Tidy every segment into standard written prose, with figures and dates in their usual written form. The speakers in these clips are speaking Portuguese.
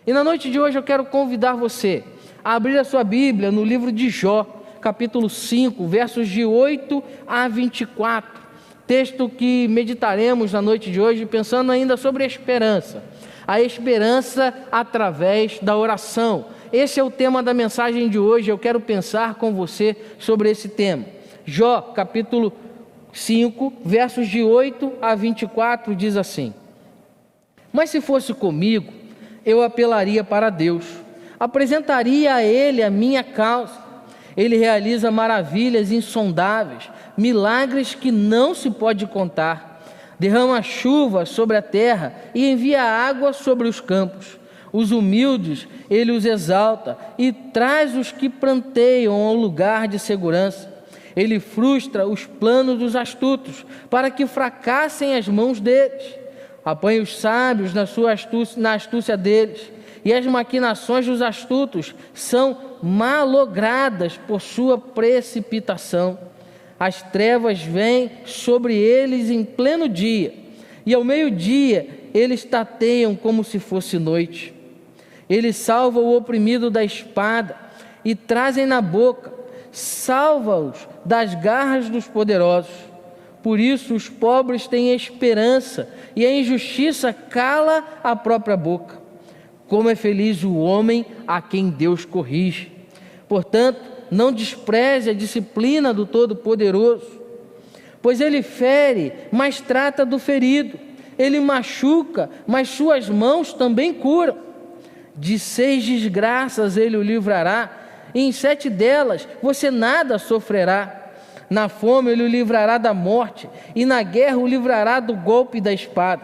E na noite de hoje eu quero convidar você a abrir a sua Bíblia no livro de Jó, capítulo 5, versos de 8 a 24. Texto que meditaremos na noite de hoje, pensando ainda sobre a esperança através da oração. Esse é o tema da mensagem de hoje. Eu quero pensar com você sobre esse tema. Jó, capítulo 5, versos de 8 a 24, diz assim: Mas se fosse comigo, eu apelaria para Deus, apresentaria a Ele a minha causa. Ele realiza maravilhas insondáveis, milagres que não se pode contar. Derrama chuva sobre a terra e envia água sobre os campos. Os humildes Ele os exalta e traz os que pranteiam ao lugar de segurança. Ele frustra os planos dos astutos, para que fracassem as mãos deles. Apanha os sábios na astúcia deles, e as maquinações dos astutos são malogradas por sua precipitação. As trevas vêm sobre eles em pleno dia, e ao meio-dia eles tateiam como se fosse noite. Ele salva o oprimido da espada e trazem na boca, salva-os das garras dos poderosos. Por isso os pobres têm esperança, e a injustiça cala a própria boca. Como é feliz o homem a quem Deus corrige. Portanto, não despreze a disciplina do Todo-Poderoso, pois Ele fere, mas trata do ferido. Ele machuca, mas suas mãos também curam. De 6 desgraças Ele o livrará, e em 7 delas você nada sofrerá. Na fome Ele o livrará da morte, e na guerra o livrará do golpe da espada.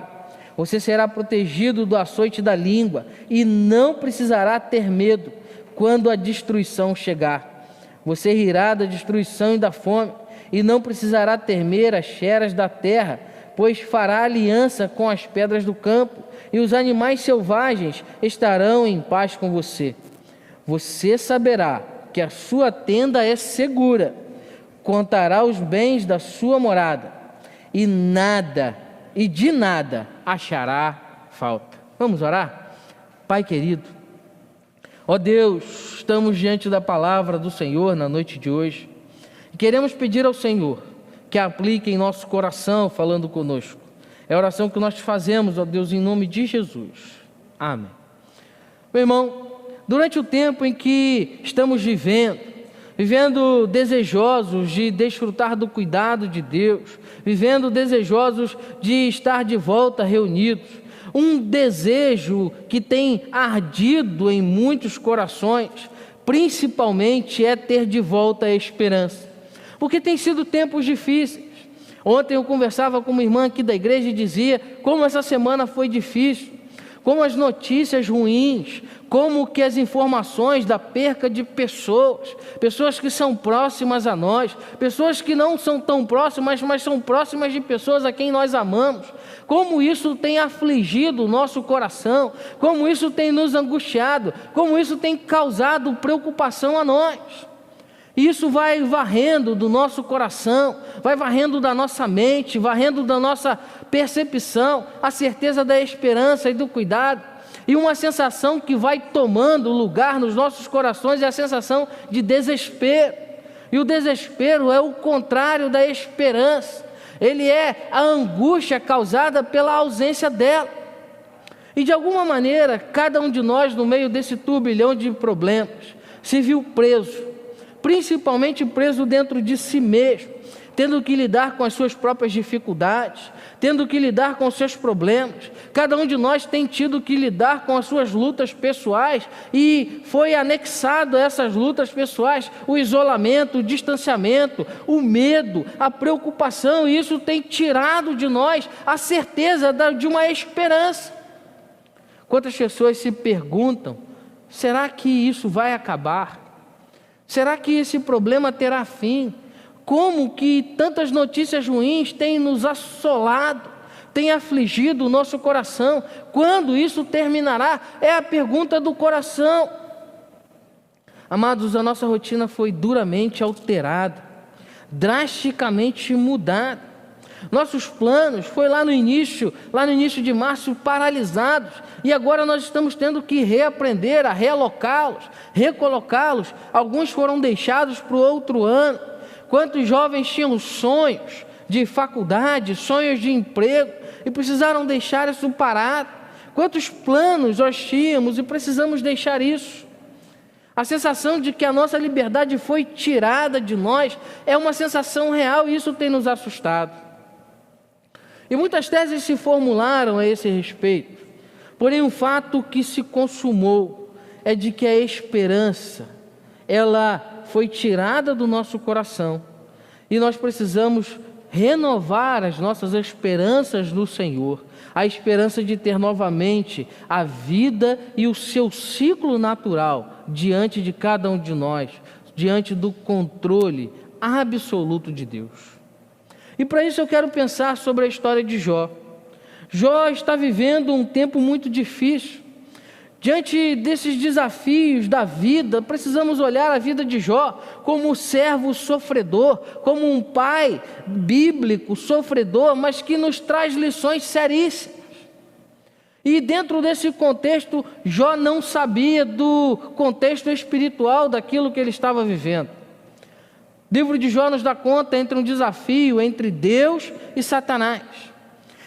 Você será protegido do açoite da língua, e não precisará ter medo quando a destruição chegar. Você rirá da destruição e da fome, e não precisará temer as feras da terra, pois fará aliança com as pedras do campo, e os animais selvagens estarão em paz com você. Você saberá que a sua tenda é segura, contará os bens da sua morada, e de nada achará falta. Vamos orar? Pai querido, ó Deus, estamos diante da palavra do Senhor na noite de hoje, e queremos pedir ao Senhor que aplique em nosso coração falando conosco. É a oração que nós fazemos, ó Deus, em nome de Jesus. Amém. Meu irmão, durante o tempo em que estamos vivendo desejosos de desfrutar do cuidado de Deus, vivendo desejosos de estar de volta reunidos, um desejo que tem ardido em muitos corações, principalmente é ter de volta a esperança, porque tem sido tempos difíceis. Ontem eu conversava com uma irmã aqui da igreja e dizia como essa semana foi difícil, como as notícias ruins, como que as informações da perca de pessoas que são próximas a nós, pessoas que não são tão próximas, mas são próximas de pessoas a quem nós amamos, como isso tem afligido o nosso coração, como isso tem nos angustiado, como isso tem causado preocupação a nós. E isso vai varrendo do nosso coração, vai varrendo da nossa mente, varrendo da nossa percepção, a certeza da esperança e do cuidado. E uma sensação que vai tomando lugar nos nossos corações é a sensação de desespero. E o desespero é o contrário da esperança. Ele é a angústia causada pela ausência dela. E de alguma maneira, cada um de nós, no meio desse turbilhão de problemas, se viu preso, principalmente preso dentro de si mesmo, tendo que lidar com as suas próprias dificuldades, tendo que lidar com os seus problemas. Cada um de nós tem tido que lidar com as suas lutas pessoais, e foi anexado a essas lutas pessoais o isolamento, o distanciamento, o medo, a preocupação, e isso tem tirado de nós a certeza de uma esperança. Quantas pessoas se perguntam: será que isso vai acabar? Será que esse problema terá fim? Como que tantas notícias ruins têm nos assolado, têm afligido o nosso coração? Quando isso terminará? É a pergunta do coração. Amados, a nossa rotina foi duramente alterada, drasticamente mudada. Nossos planos foi lá no início de março, paralisados, e agora nós estamos tendo que reaprender a realocá-los, recolocá-los. Alguns foram deixados para o outro ano. Quantos jovens tinham sonhos de faculdade, sonhos de emprego, e precisaram deixar isso parado? Quantos planos nós tínhamos e precisamos deixar isso? A sensação de que a nossa liberdade foi tirada de nós é uma sensação real, e isso tem nos assustado. E muitas teses se formularam a esse respeito. Porém, o fato que se consumou é de que a esperança, ela foi tirada do nosso coração, e nós precisamos renovar as nossas esperanças no Senhor, a esperança de ter novamente a vida e o seu ciclo natural diante de cada um de nós, diante do controle absoluto de Deus. E para isso eu quero pensar sobre a história de Jó. Jó está vivendo um tempo muito difícil. Diante desses desafios da vida, precisamos olhar a vida de Jó como um servo sofredor, como um pai bíblico sofredor, mas que nos traz lições seríssimas. E dentro desse contexto, Jó não sabia do contexto espiritual daquilo que ele estava vivendo. O livro de Jó nos dá conta entre um desafio entre Deus e Satanás.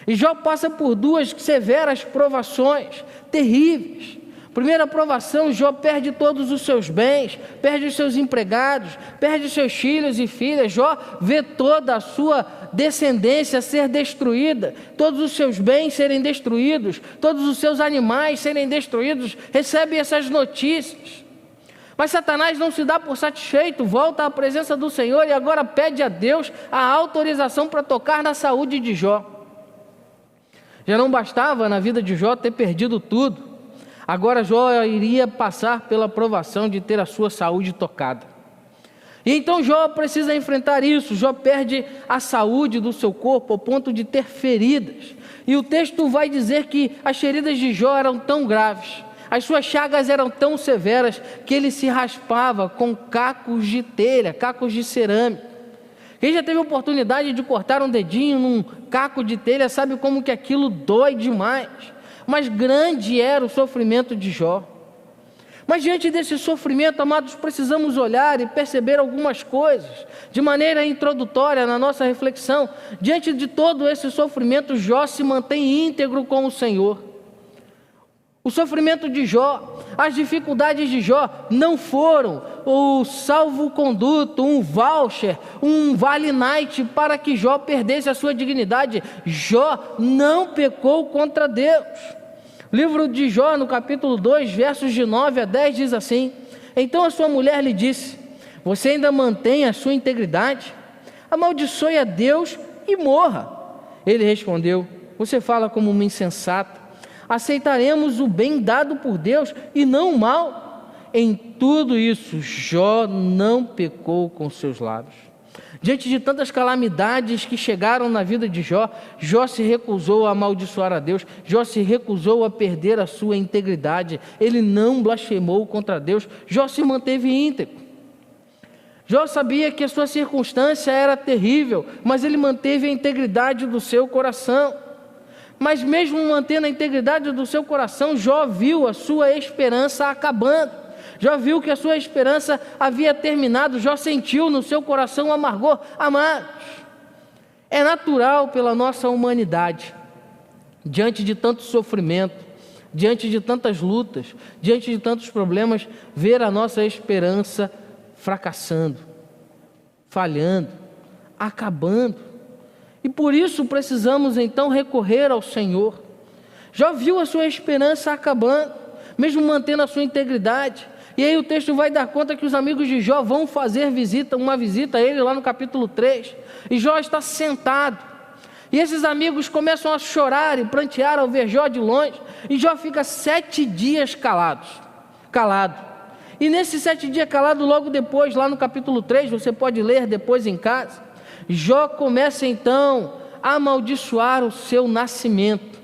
E Jó passa por duas severas provações terríveis. Primeira provação, Jó perde todos os seus bens, perde os seus empregados, perde seus filhos e filhas. Jó vê toda a sua descendência ser destruída, todos os seus bens serem destruídos, todos os seus animais serem destruídos, recebe essas notícias. Mas Satanás não se dá por satisfeito, volta à presença do Senhor e agora pede a Deus a autorização para tocar na saúde de Jó. Já não bastava na vida de Jó ter perdido tudo. Agora Jó iria passar pela provação de ter a sua saúde tocada. E então Jó precisa enfrentar isso. Jó perde a saúde do seu corpo ao ponto de ter feridas. E o texto vai dizer que as feridas de Jó eram tão graves, as suas chagas eram tão severas, que ele se raspava com cacos de telha, cacos de cerâmica. Quem já teve a oportunidade de cortar um dedinho num caco de telha sabe como que aquilo dói demais. Mas grande era o sofrimento de Jó. Mas diante desse sofrimento, amados, precisamos olhar e perceber algumas coisas. De maneira introdutória na nossa reflexão, diante de todo esse sofrimento, Jó se mantém íntegro com o Senhor. O sofrimento de Jó, as dificuldades de Jó não foram o salvo-conduto, um voucher, um vale-night para que Jó perdesse a sua dignidade. Jó não pecou contra Deus. O livro de Jó, no capítulo 2, versos de 9 a 10, diz assim: então a sua mulher lhe disse: você ainda mantém a sua integridade? Amaldiçoe a Deus e morra. Ele respondeu: você fala como uma insensata. Aceitaremos o bem dado por Deus e não o mal. Em tudo isso, Jó não pecou com seus lábios. Diante de tantas calamidades que chegaram na vida de Jó, Jó se recusou a amaldiçoar a Deus, Jó se recusou a perder a sua integridade, ele não blasfemou contra Deus, Jó se manteve íntegro. Jó sabia que a sua circunstância era terrível, mas ele manteve a integridade do seu coração. Mas mesmo mantendo a integridade do seu coração, Jó viu a sua esperança acabando. Jó viu que a sua esperança havia terminado. Jó sentiu no seu coração amargor. Amados, é natural pela nossa humanidade, diante de tanto sofrimento, diante de tantas lutas, diante de tantos problemas, ver a nossa esperança fracassando, falhando, acabando. E por isso precisamos então recorrer ao Senhor. Jó viu a sua esperança acabando, mesmo mantendo a sua integridade. E aí o texto vai dar conta que os amigos de Jó vão fazer uma visita a ele lá no capítulo 3. E Jó está sentado. E esses amigos começam a chorar e prantear ao ver Jó de longe. E Jó fica 7 dias calado. E nesses 7 dias calado, logo depois, lá no capítulo 3, você pode ler depois em casa, Jó começa então a amaldiçoar o seu nascimento.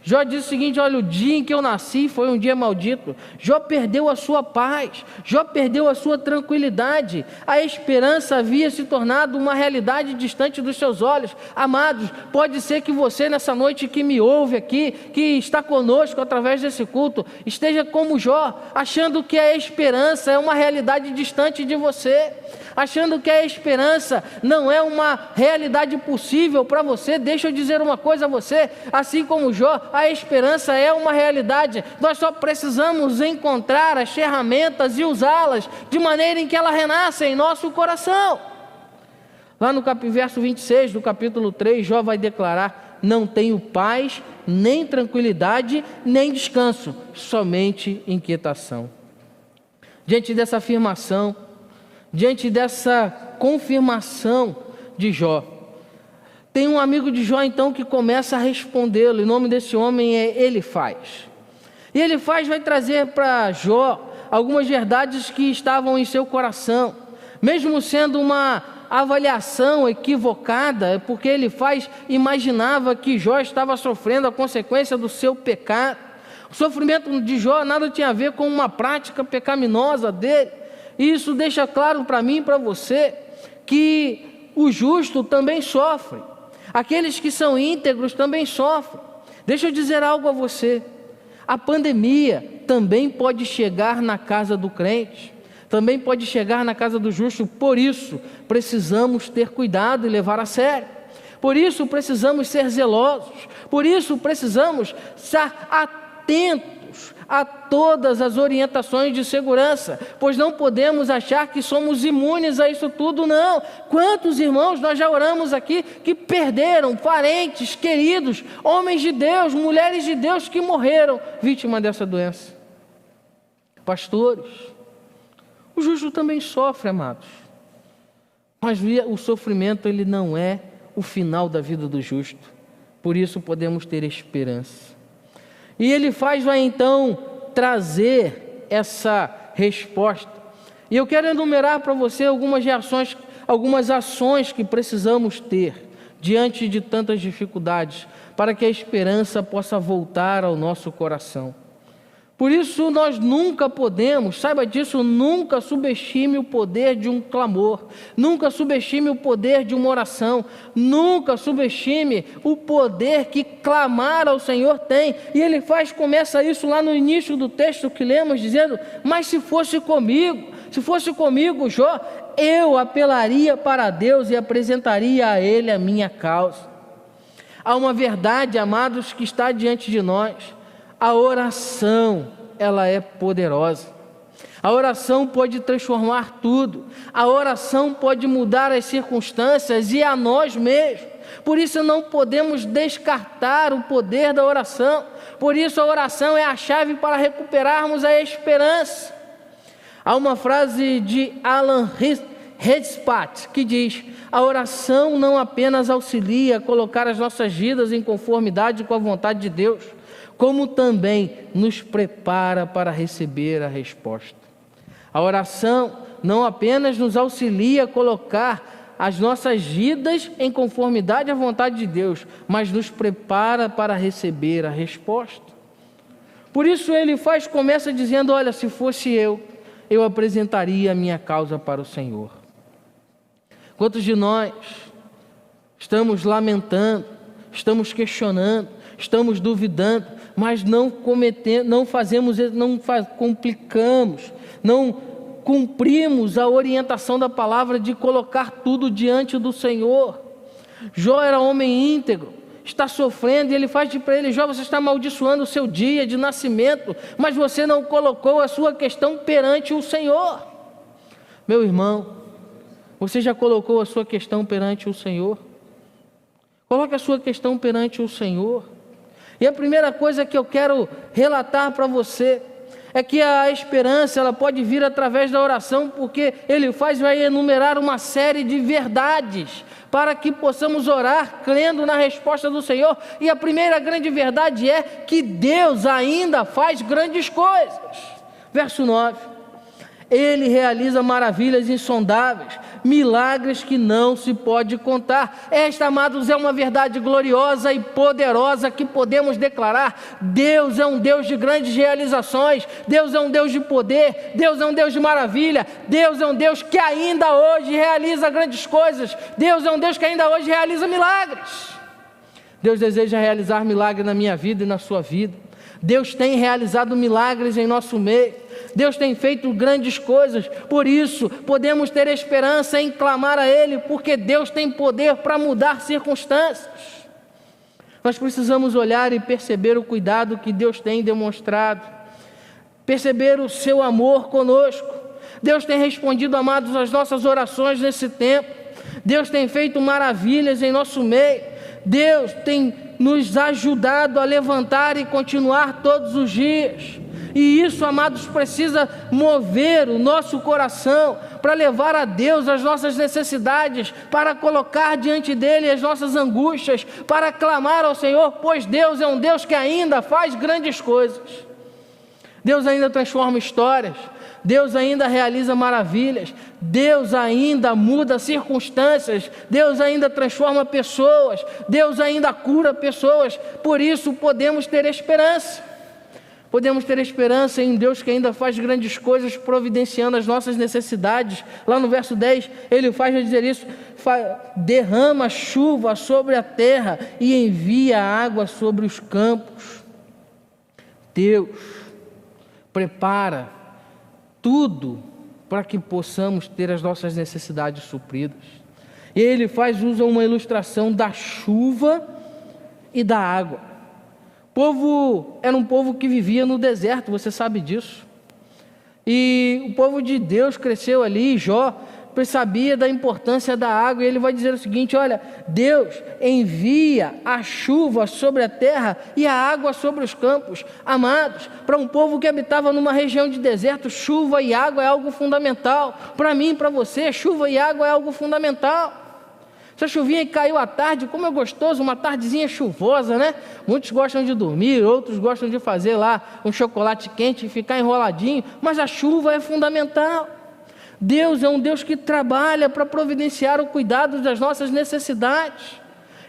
Jó diz o seguinte: olha, o dia em que eu nasci foi um dia maldito. Jó perdeu a sua paz, Jó perdeu a sua tranquilidade. A esperança havia se tornado uma realidade distante dos seus olhos. Amados, pode ser que você nessa noite que me ouve aqui, que está conosco através desse culto, esteja como Jó, achando que a esperança é uma realidade distante de você, achando que a esperança não é uma realidade possível para você. Deixa eu dizer uma coisa a você: assim como Jó, a esperança é uma realidade. Nós só precisamos encontrar as ferramentas e usá-las de maneira em que ela renasça em nosso coração. Lá no verso 26 do capítulo 3, Jó vai declarar: não tenho paz, nem tranquilidade, nem descanso, somente inquietação. Diante dessa afirmação, diante dessa confirmação de Jó, tem um amigo de Jó então que começa a respondê-lo. O nome desse homem é Elifaz. E Elifaz vai trazer para Jó algumas verdades que estavam em seu coração, mesmo sendo uma avaliação equivocada, porque Elifaz imaginava que Jó estava sofrendo a consequência do seu pecado. O sofrimento de Jó nada tinha a ver com uma prática pecaminosa dele. E isso deixa claro para mim e para você que o justo também sofre. Aqueles que são íntegros também sofrem. Deixa eu dizer algo a você: a pandemia também pode chegar na casa do crente, também pode chegar na casa do justo. Por isso precisamos ter cuidado e levar a sério. Por isso precisamos ser zelosos. Por isso precisamos estar atentos a todas as orientações de segurança, pois não podemos achar que somos imunes a isso tudo, não. Quantos irmãos nós já oramos aqui que perderam parentes, queridos, homens de Deus, mulheres de Deus que morreram vítima dessa doença. Pastores, o justo também sofre, amados, mas o sofrimento ele não é o final da vida do justo. Por isso podemos ter esperança. E Elifaz vai então trazer essa resposta. E eu quero enumerar para você algumas reações, algumas ações que precisamos ter diante de tantas dificuldades, para que a esperança possa voltar ao nosso coração. Por isso nós nunca podemos, saiba disso, nunca subestime o poder de um clamor, nunca subestime o poder de uma oração, nunca subestime o poder que clamar ao Senhor tem. E ele começa isso lá no início do texto que lemos, dizendo: mas se fosse comigo, Jó, eu apelaria para Deus e apresentaria a Ele a minha causa. Há uma verdade, amados, que está diante de nós. A oração, ela é poderosa. A oração pode transformar tudo. A oração pode mudar as circunstâncias e a nós mesmos. Por isso não podemos descartar o poder da oração. Por isso a oração é a chave para recuperarmos a esperança. Há uma frase de Alan Redspach que diz: a oração não apenas auxilia a colocar as nossas vidas em conformidade com a vontade de Deus, como também nos prepara para receber a resposta. A oração não apenas nos auxilia a colocar as nossas vidas em conformidade à vontade de Deus, mas nos prepara para receber a resposta. Por isso começa dizendo: olha, se fosse eu apresentaria a minha causa para o Senhor. Quantos de nós estamos lamentando, estamos questionando, estamos duvidando, mas não complicamos, não cumprimos a orientação da palavra de colocar tudo diante do Senhor. Jó era homem íntegro, está sofrendo, e ele diz para ele: Jó, você está amaldiçoando o seu dia de nascimento, mas você não colocou a sua questão perante o Senhor. Meu irmão, você já colocou a sua questão perante o Senhor? Coloque a sua questão perante o Senhor. E a primeira coisa que eu quero relatar para você é que a esperança ela pode vir através da oração, porque vai enumerar uma série de verdades para que possamos orar crendo na resposta do Senhor. E a primeira grande verdade é que Deus ainda faz grandes coisas. Verso 9: Ele realiza maravilhas insondáveis. milagres que não se pode contar. Esta, amados, é uma verdade gloriosa e poderosa que podemos declarar. Deus é um Deus de grandes realizações, Deus é um Deus de poder, Deus é um Deus de maravilha, Deus é um Deus que ainda hoje realiza grandes coisas, Deus é um Deus que ainda hoje realiza milagres. Deus deseja realizar milagres na minha vida e na sua vida. Deus tem realizado milagres em nosso meio. Deus tem feito grandes coisas. Por isso, podemos ter esperança em clamar a Ele, porque Deus tem poder para mudar circunstâncias. Nós precisamos olhar e perceber o cuidado que Deus tem demonstrado, perceber o seu amor conosco. Deus tem respondido, amados, às nossas orações nesse tempo. Deus tem feito maravilhas em nosso meio. Deus tem nos ajudado a levantar e continuar todos os dias. E isso, amados, precisa mover o nosso coração para levar a Deus as nossas necessidades, para colocar diante dEle as nossas angústias, para clamar ao Senhor, pois Deus é um Deus que ainda faz grandes coisas. Deus ainda transforma histórias, Deus ainda realiza maravilhas, Deus ainda muda circunstâncias, Deus ainda transforma pessoas, Deus ainda cura pessoas. Por isso podemos ter esperança. Podemos ter esperança em Deus que ainda faz grandes coisas, providenciando as nossas necessidades. Lá no verso 10, Ele faz dizer isso: derrama chuva sobre a terra e envia água sobre os campos. Deus prepara tudo para que possamos ter as nossas necessidades supridas. E Ele usa uma ilustração da chuva e da água. O povo era um povo que vivia no deserto, você sabe disso. E o povo de Deus cresceu ali, Jó sabia da importância da água, e ele vai dizer o seguinte: olha, Deus envia a chuva sobre a terra e a água sobre os campos. Amados, para um povo que habitava numa região de deserto, chuva e água é algo fundamental. Para mim e para você, chuva e água é algo fundamental. Essa chuvinha que caiu à tarde, como é gostoso, uma tardezinha chuvosa, né? Muitos gostam de dormir, outros gostam de fazer lá um chocolate quente e ficar enroladinho, mas a chuva é fundamental. Deus é um Deus que trabalha para providenciar o cuidado das nossas necessidades.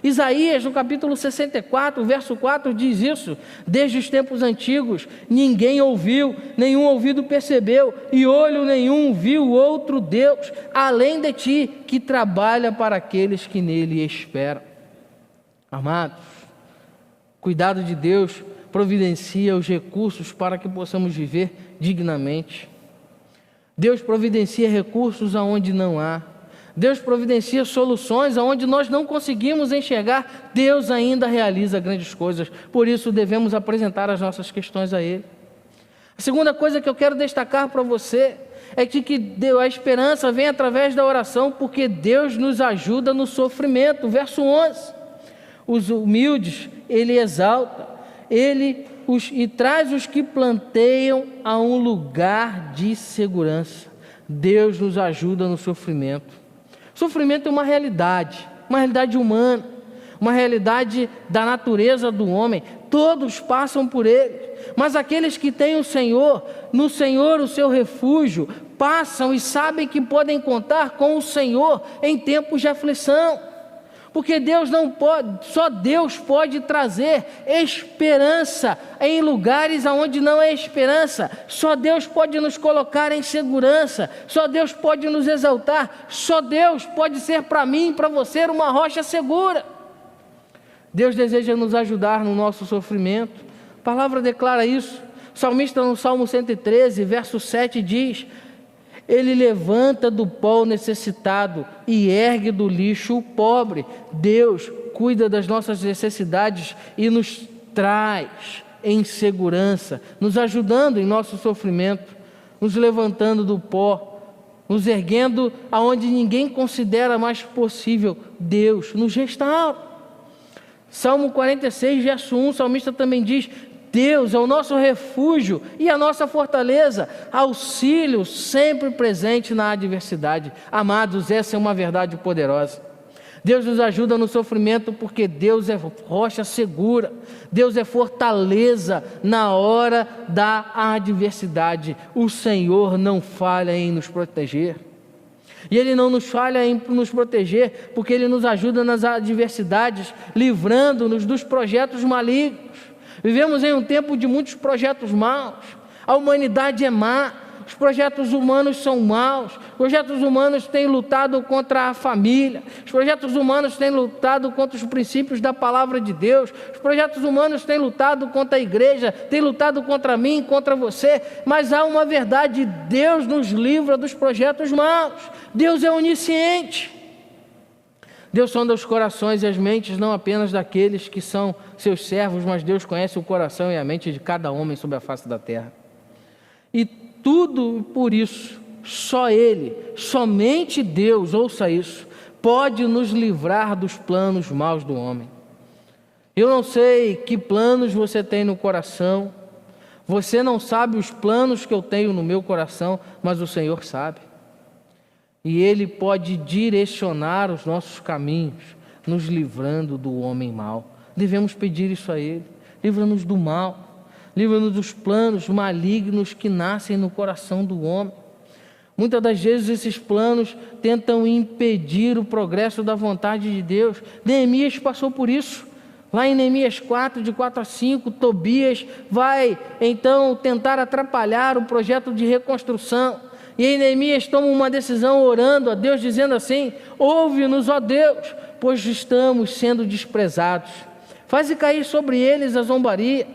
Isaías, no capítulo 64, verso 4, diz isso: desde os tempos antigos, ninguém ouviu, nenhum ouvido percebeu, e olho nenhum viu outro Deus, além de ti, que trabalha para aqueles que nele esperam. Amados, cuidado de Deus providencia os recursos para que possamos viver dignamente. Deus providencia recursos aonde não há. Deus providencia soluções aonde nós não conseguimos enxergar. Deus ainda realiza grandes coisas. Por isso devemos apresentar as nossas questões a Ele. A segunda coisa que eu quero destacar para você é que a esperança vem através da oração, porque Deus nos ajuda no sofrimento. Verso 11: os humildes Ele exalta, e traz os que planteiam a um lugar de segurança. Deus nos ajuda no sofrimento. Sofrimento é uma realidade humana, uma realidade da natureza do homem. Todos passam por ele, mas aqueles que têm o Senhor, no Senhor o seu refúgio, passam e sabem que podem contar com o Senhor em tempos de aflição. Porque só Deus pode trazer esperança em lugares onde não é esperança. Só Deus pode nos colocar em segurança. Só Deus pode nos exaltar. Só Deus pode ser para mim e para você uma rocha segura. Deus deseja nos ajudar no nosso sofrimento. A palavra declara isso. O salmista, no Salmo 113, verso 7, diz: Ele levanta do pó o necessitado e ergue do lixo o pobre. Deus cuida das nossas necessidades e nos traz em segurança, nos ajudando em nosso sofrimento, nos levantando do pó, nos erguendo aonde ninguém considera mais possível. Deus nos restaura. Salmo 46, verso 1, o salmista também diz: Deus é o nosso refúgio e a nossa fortaleza, auxílio sempre presente na adversidade. Amados, essa é uma verdade poderosa. Deus nos ajuda no sofrimento porque Deus é rocha segura. Deus é fortaleza na hora da adversidade. O Senhor não falha em nos proteger. E Ele não nos falha em nos proteger, porque Ele nos ajuda nas adversidades, livrando-nos dos projetos malignos. Vivemos em um tempo de muitos projetos maus. A humanidade é má, os projetos humanos são maus, os projetos humanos têm lutado contra a família, os projetos humanos têm lutado contra os princípios da palavra de Deus, os projetos humanos têm lutado contra a igreja, têm lutado contra mim, contra você, mas há uma verdade: Deus nos livra dos projetos maus. Deus é onisciente. Deus sonda os corações e as mentes, não apenas daqueles que são seus servos, mas Deus conhece o coração e a mente de cada homem sobre a face da terra. E tudo por isso, só Ele, somente Deus, ouça isso, pode nos livrar dos planos maus do homem. Eu não sei que planos você tem no coração, você não sabe os planos que eu tenho no meu coração, mas o Senhor sabe. E Ele pode direcionar os nossos caminhos, nos livrando do homem mau. Devemos pedir isso a Ele: livra-nos do mal. Livra-nos dos planos malignos que nascem no coração do homem. Muitas das vezes esses planos tentam impedir o progresso da vontade de Deus. Neemias passou por isso. Lá em Neemias 4, de 4 a 5, Tobias vai então tentar atrapalhar o projeto de reconstrução. E aí Neemias toma uma decisão orando a Deus, dizendo assim: ouve-nos, ó Deus, pois estamos sendo desprezados. Faze cair sobre eles a zombaria,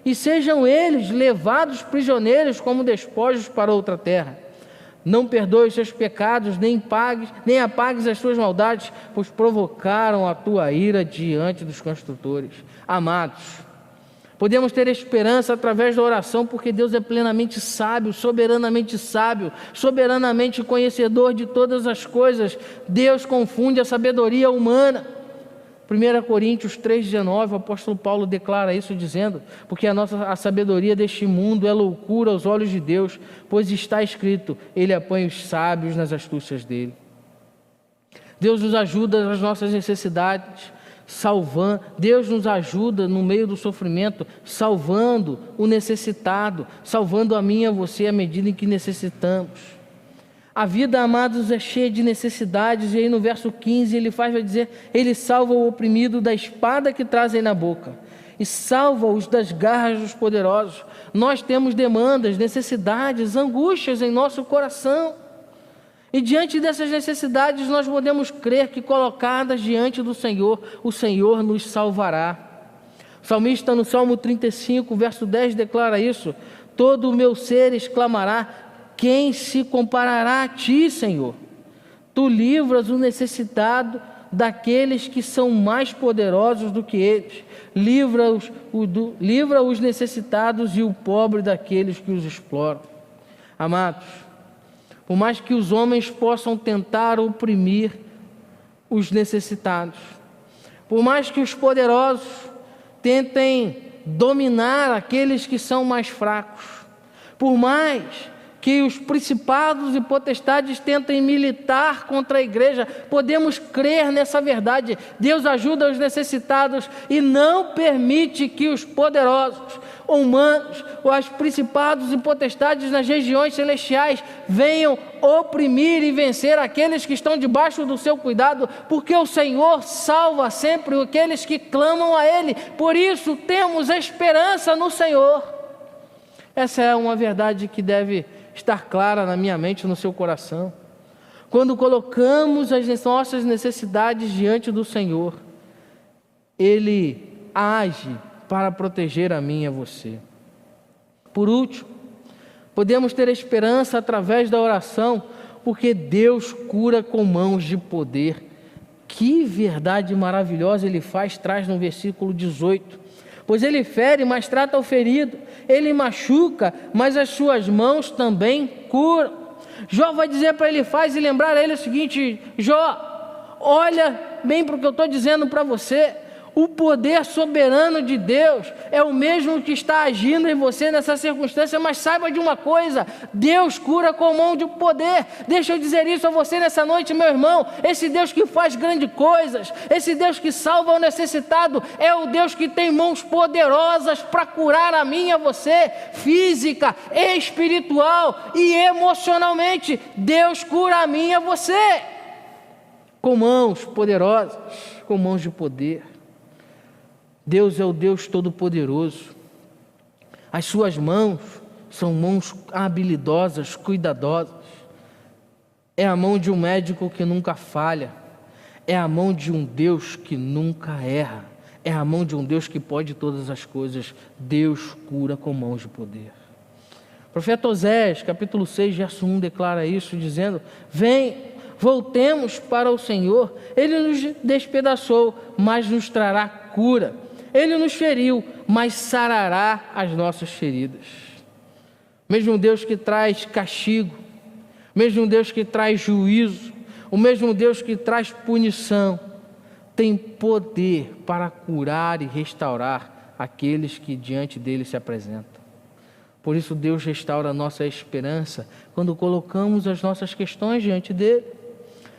e sejam eles levados prisioneiros como despojos para outra terra. Não perdoe os seus pecados, nem apagues as suas maldades, pois provocaram a tua ira diante dos construtores. Amados, podemos ter esperança através da oração, porque Deus é plenamente sábio, soberanamente conhecedor de todas as coisas. Deus confunde a sabedoria humana. 1 Coríntios 3,19, o apóstolo Paulo declara isso dizendo: porque a sabedoria deste mundo é loucura aos olhos de Deus, pois está escrito: Ele apanha os sábios nas astúcias dele. Deus nos ajuda nas nossas necessidades, Deus nos ajuda no meio do sofrimento, salvando o necessitado, salvando a mim e a você à medida em que necessitamos. A vida, amados, é cheia de necessidades, e aí no verso 15 ele vai dizer: Ele salva o oprimido da espada que trazem na boca, e salva-os das garras dos poderosos. Nós temos demandas, necessidades, angústias em nosso coração, e diante dessas necessidades nós podemos crer que, colocadas diante do Senhor, o Senhor nos salvará. O salmista no Salmo 35, verso 10 declara isso: todo o meu ser exclamará: quem se comparará a ti, Senhor? Tu livras o necessitado daqueles que são mais poderosos do que eles. Livra os necessitados e o pobre daqueles que os exploram. Amados, por mais que os homens possam tentar oprimir os necessitados, por mais que os poderosos tentem dominar aqueles que são mais fracos, por mais que os principados e potestades tentem militar contra a igreja, podemos crer nessa verdade: Deus ajuda os necessitados e não permite que os poderosos, humanos, ou os principados e potestades nas regiões celestiais venham oprimir e vencer aqueles que estão debaixo do seu cuidado, porque o Senhor salva sempre aqueles que clamam a Ele. Por isso temos esperança no Senhor. Essa é uma verdade que deve estar clara na minha mente e no seu coração. Quando colocamos as nossas necessidades diante do Senhor, Ele age para proteger a mim e a você. Por último, podemos ter esperança através da oração, porque Deus cura com mãos de poder. Que verdade maravilhosa Ele traz no versículo 18. Pois Ele fere, mas trata o ferido. Ele machuca, mas as suas mãos também curam. Jó vai dizer para Elifaz e lembrar a ele o seguinte: Jó, olha bem para o que eu estou dizendo para você. O poder soberano de Deus é o mesmo que está agindo em você nessa circunstância, mas saiba de uma coisa: Deus cura com mão de poder. Deixa eu dizer isso a você nessa noite, meu irmão. Esse Deus que faz grandes coisas, esse Deus que salva o necessitado, é o Deus que tem mãos poderosas para curar a mim e a você, física, espiritual e emocionalmente. Deus cura a mim e a você com mãos poderosas, com mãos de poder. Deus é o Deus Todo-Poderoso. As suas mãos são mãos habilidosas, cuidadosas. É a mão de um médico que nunca falha. É a mão de um Deus que nunca erra. É a mão de um Deus que pode todas as coisas. Deus cura com mãos de poder. O profeta Oséias, capítulo 6, verso 1, declara isso, dizendo: vem, voltemos para o Senhor. Ele nos despedaçou, mas nos trará cura. Ele nos feriu, mas sarará as nossas feridas. Mesmo Deus que traz castigo, mesmo Deus que traz juízo, o mesmo Deus que traz punição, tem poder para curar e restaurar aqueles que diante dele se apresentam. Por isso Deus restaura a nossa esperança quando colocamos as nossas questões diante dele.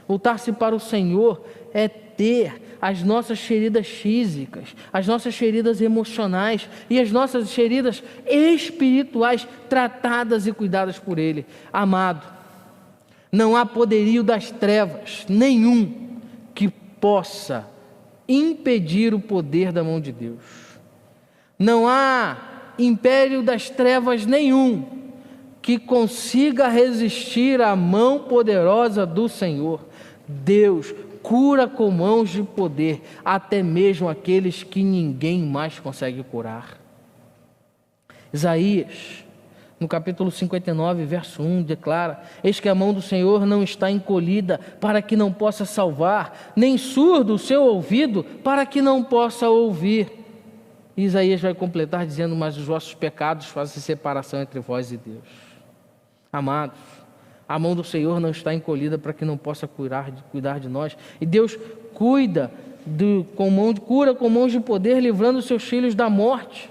Voltar-se para o Senhor é ter as nossas feridas físicas, as nossas feridas emocionais e as nossas feridas espirituais tratadas e cuidadas por Ele. Amado, não há poderio das trevas nenhum que possa impedir o poder da mão de Deus. Não há império das trevas nenhum que consiga resistir à mão poderosa do Senhor. Deus cura com mãos de poder, até mesmo aqueles que ninguém mais consegue curar. Isaías, no capítulo 59, verso 1, declara: eis que a mão do Senhor não está encolhida para que não possa salvar, nem surdo o seu ouvido para que não possa ouvir. E Isaías vai completar dizendo: mas os vossos pecados fazem separação entre vós e Deus. Amados, a mão do Senhor não está encolhida para que não possa cuidar de nós. E Deus cura com mãos de poder, livrando os seus filhos da morte.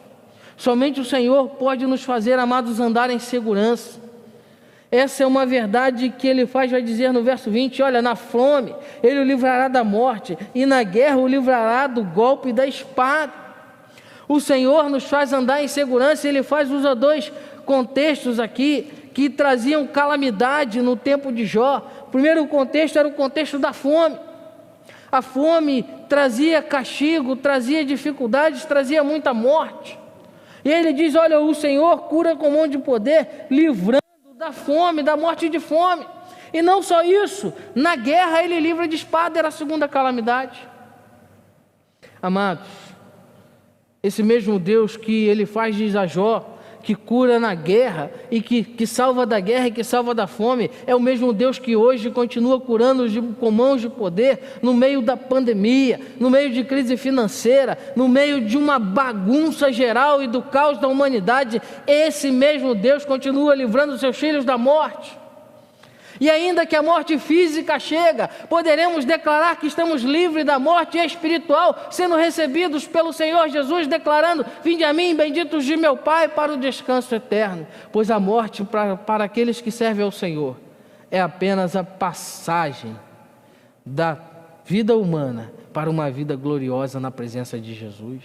Somente o Senhor pode nos fazer, amados, andar em segurança. Essa é uma verdade que Ele vai dizer no verso 20, olha: na fome Ele o livrará da morte, e na guerra o livrará do golpe da espada. O Senhor nos faz andar em segurança. Ele usa dois contextos aqui que traziam calamidade no tempo de Jó. O primeiro contexto era o contexto da fome. A fome trazia castigo, trazia dificuldades, trazia muita morte. E ele diz: olha, o Senhor cura com mão de poder, livrando da fome, da morte de fome. E não só isso, na guerra Ele livra de espada, era a segunda calamidade. Amados, esse mesmo Deus que Ele diz a Jó, que cura na guerra e que salva da guerra e que salva da fome, é o mesmo Deus que hoje continua curando com mãos de poder no meio da pandemia, no meio de crise financeira, no meio de uma bagunça geral e do caos da humanidade. Esse mesmo Deus continua livrando seus filhos da morte. E ainda que a morte física chega, poderemos declarar que estamos livres da morte espiritual, sendo recebidos pelo Senhor Jesus, declarando: vinde a mim, benditos de meu Pai, para o descanso eterno. Pois a morte para aqueles que servem ao Senhor é apenas a passagem da vida humana para uma vida gloriosa na presença de Jesus.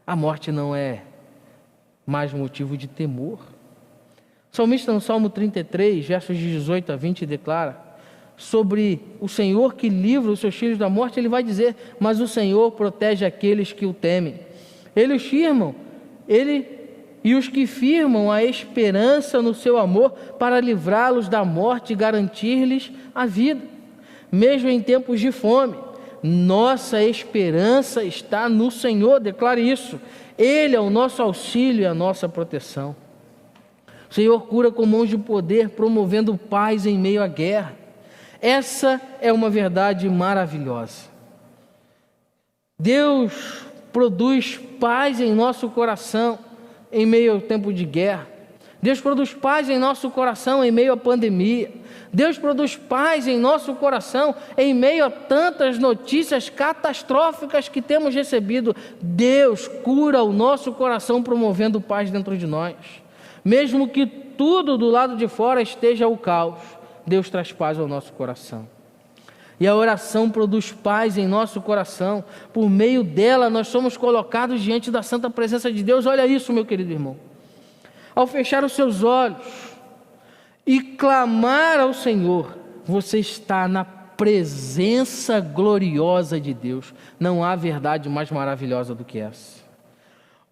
A morte não é mais motivo de temor. O salmista, no Salmo 33, versos de 18 a 20, declara sobre o Senhor que livra os seus filhos da morte. Ele vai dizer: mas o Senhor protege aqueles que o temem. Eles firmam, e os que firmam a esperança no seu amor, para livrá-los da morte e garantir-lhes a vida. Mesmo em tempos de fome, nossa esperança está no Senhor. Declare isso. Ele é o nosso auxílio e a nossa proteção. O Senhor cura com mãos de poder, promovendo paz em meio à guerra. Essa é uma verdade maravilhosa. Deus produz paz em nosso coração em meio ao tempo de guerra. Deus produz paz em nosso coração em meio à pandemia. Deus produz paz em nosso coração em meio a tantas notícias catastróficas que temos recebido. Deus cura o nosso coração promovendo paz dentro de nós. Mesmo que tudo do lado de fora esteja o caos, Deus traz paz ao nosso coração. E a oração produz paz em nosso coração. Por meio dela nós somos colocados diante da santa presença de Deus. Olha isso, meu querido irmão. Ao fechar os seus olhos e clamar ao Senhor, você está na presença gloriosa de Deus. Não há verdade mais maravilhosa do que essa.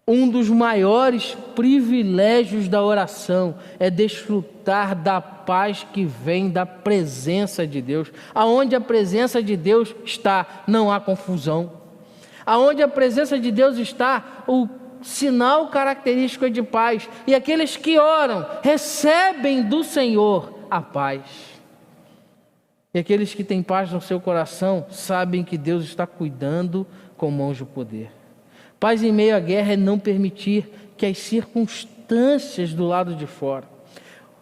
Um dos maiores privilégios da oração é desfrutar da paz que vem da presença de Deus. Aonde a presença de Deus está, não há confusão. Aonde a presença de Deus está, o sinal característico é de paz. E aqueles que oram recebem do Senhor a paz. E aqueles que têm paz no seu coração sabem que Deus está cuidando com mãos de poder. Paz em meio à guerra é não permitir que as circunstâncias do lado de fora,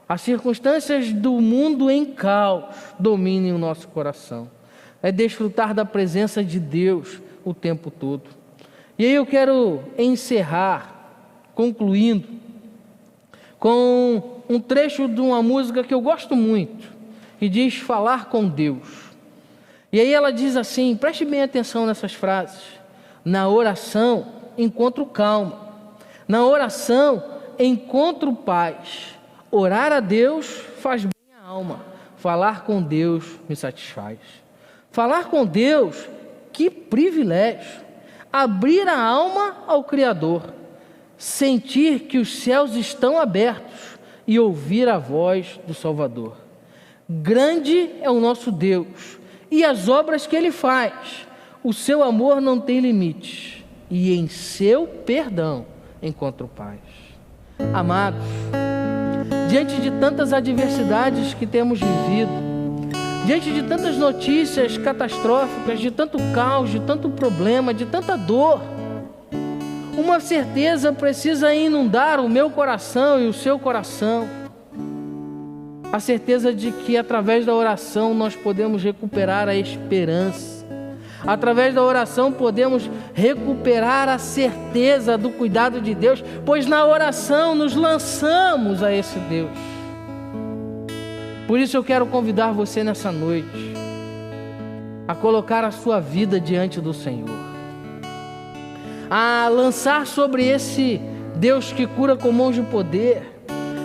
as circunstâncias do mundo em caos, dominem o nosso coração. É desfrutar da presença de Deus o tempo todo. E aí eu quero encerrar, concluindo, com um trecho de uma música que eu gosto muito, que diz falar com Deus. E aí ela diz assim, preste bem atenção nessas frases: na oração encontro calma, na oração encontro paz, orar a Deus faz bem à alma, falar com Deus me satisfaz. Falar com Deus, que privilégio! Abrir a alma ao Criador, sentir que os céus estão abertos e ouvir a voz do Salvador. Grande é o nosso Deus e as obras que Ele faz. O seu amor não tem limites e em seu perdão encontro paz. Amados, diante de tantas adversidades que temos vivido, diante de tantas notícias catastróficas, de tanto caos, de tanto problema, de tanta dor, uma certeza precisa inundar o meu coração e o seu coração. A certeza de que através da oração nós podemos recuperar a esperança. Através da oração podemos recuperar a certeza do cuidado de Deus, pois na oração nos lançamos a esse Deus. Por isso eu quero convidar você nessa noite a colocar a sua vida diante do Senhor, a lançar sobre esse Deus que cura com mãos de poder,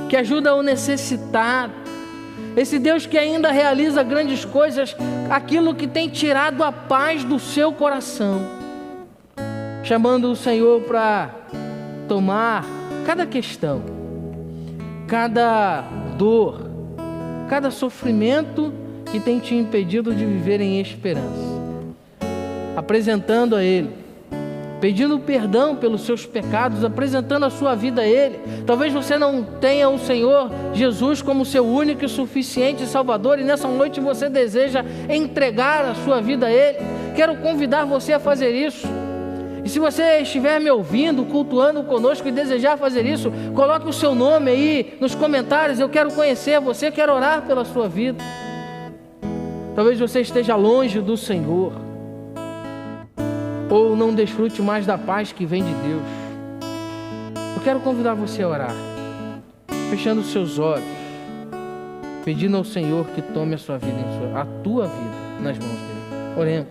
que ajuda o necessitado, esse Deus que ainda realiza grandes coisas, aquilo que tem tirado a paz do seu coração, chamando o Senhor para tomar cada questão, cada dor, cada sofrimento que tem te impedido de viver em esperança, apresentando a Ele, pedindo perdão pelos seus pecados, apresentando a sua vida a Ele. Talvez você não tenha o Senhor Jesus como seu único e suficiente Salvador, e nessa noite você deseja entregar a sua vida a Ele. Quero convidar você a fazer isso. E se você estiver me ouvindo, cultuando conosco e desejar fazer isso, coloque o seu nome aí nos comentários. Eu quero conhecer você, quero orar pela sua vida. Talvez você esteja longe do Senhor, ou não desfrute mais da paz que vem de Deus. Eu quero convidar você a orar, fechando os seus olhos, pedindo ao Senhor que tome a sua vida, a tua vida nas mãos dele. Oremos.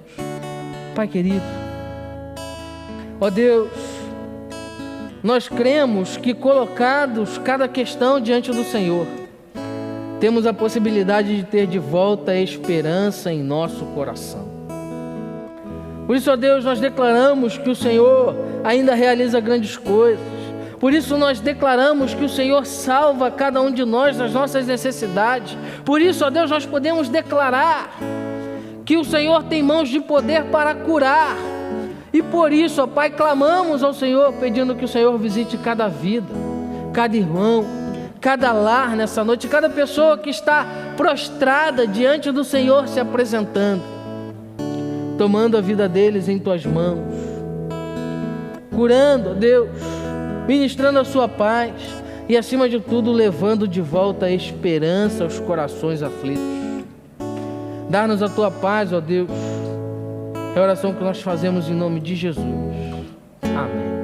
Pai querido, ó Deus, nós cremos que colocados cada questão diante do Senhor, temos a possibilidade de ter de volta a esperança em nosso coração. Por isso, ó Deus, nós declaramos que o Senhor ainda realiza grandes coisas. Por isso nós declaramos que o Senhor salva cada um de nós das nossas necessidades. Por isso, ó Deus, nós podemos declarar que o Senhor tem mãos de poder para curar. E por isso, ó Pai, clamamos ao Senhor, pedindo que o Senhor visite cada vida, cada irmão, cada lar nessa noite, cada pessoa que está prostrada diante do Senhor se apresentando, tomando a vida deles em tuas mãos, curando, ó Deus, ministrando a sua paz, e, acima de tudo, levando de volta a esperança aos corações aflitos. Dá-nos a tua paz, ó Deus. É a oração que nós fazemos em nome de Jesus. Amém.